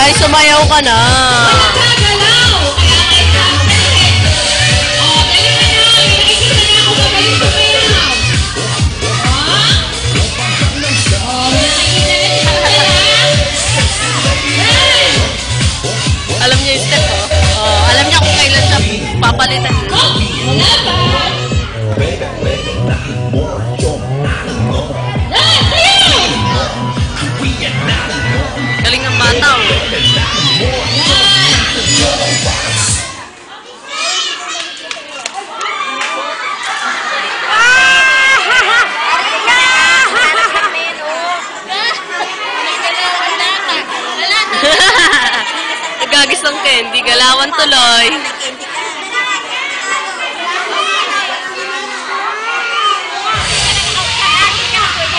Ay, sumayaw ka na. Walang gagalaw. Kaya kayo oh, dali ka na. Nakikita na ako magaling sumayaw. Oh, nakikita na si Kuya. Alam niya yung step, oh. Oh, alam niya kung kailan siya papalitan. Oh, wala pa. Galing ng bata, oh. Nagagis ng candy, galawan tuloy.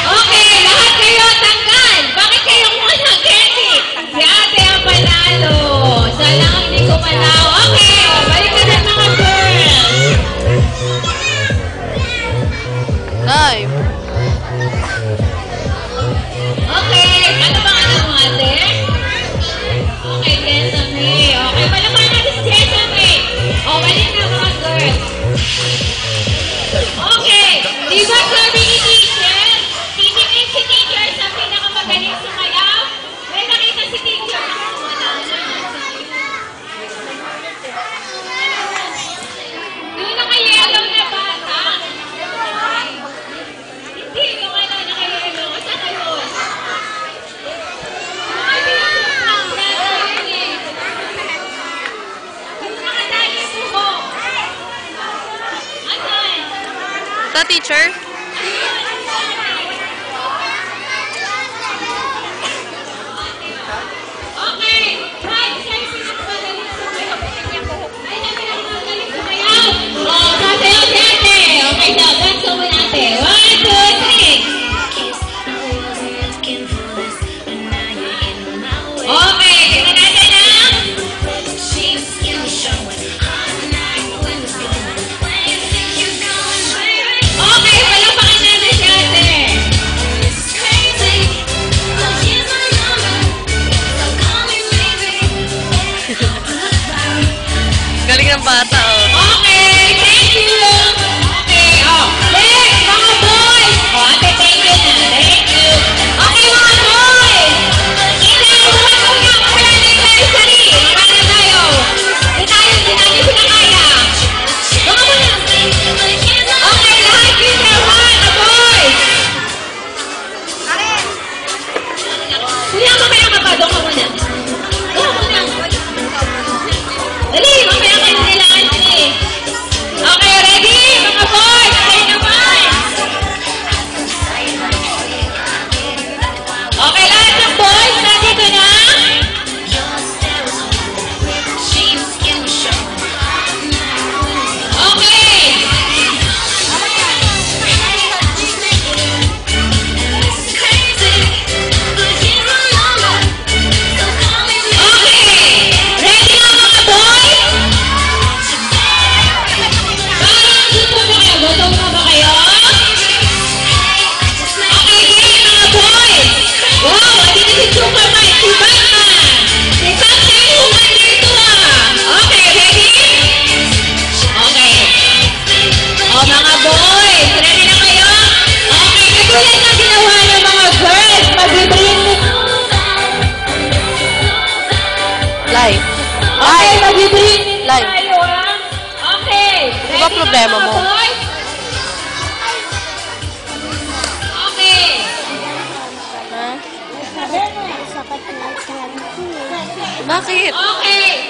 Okay, lahat kayo tanggal. Bakit kayo kumuha ng candy? Si ate ang panalo. Sana hindi ko panalo. Okay, balik ka na mga girls. Live. Okay, ano ba anak mo ate? Okay, Sesame. Okay, palaman natin si Sesame. O, balik na mga girls. Okay, di ba sabi ni teacher? Titingin si teacher sa pinakamagaling sumayaw? May nakita si teacher na wala na. Yung naka-yellow na bata. Hindi, yung ano naka-yellow. Saan na yun? Ay, yung nakadali po. Asan? Ito, teacher. Okay, right, sa'yo pinakamagaling sumayaw. Ay, na pinakamagaling sumayaw. Oh, sasayaw si ate. Okay daw, danso mo natin. 1, 2, 3. Okay, tingnan natin ah. Okay, palapakan natin si ate. Galing ng bata, oh. Okay, thank you. Okay, oh. Next, mga boys. Oh, ate, thank you na. Thank you. Okay, mga boys. Inaayos mo nga wala na tayo sa rin. Para tayo. Di natin sila kaya. Baka mo na. Okay, lahat yun na. Mga boys. Kuya, mamaya ka pa. Doon ka muna. Doon ka muna. Dali, mamaya kayo nila auntie. Okay, ready? Mga boys, okay naman. Okay, lahat ng boys, nandito na? Okay. Okay. Ready na mga boys? Parang gusto na kayo. Gutom na ba kayo? Okay, game mga boys. Wow, andito si Superman, si Batman. Si Captain Woman dito ah. Okay, ready? Okay. Oh, mga boys, ready na kayo? Okay, katulad na ginawa ng mga girls. Mag-bring. Live. Okay, mag-bring Live. tayo ah. Okay. Ano ba problema mo? Okay. Ha? Bakit? Okay.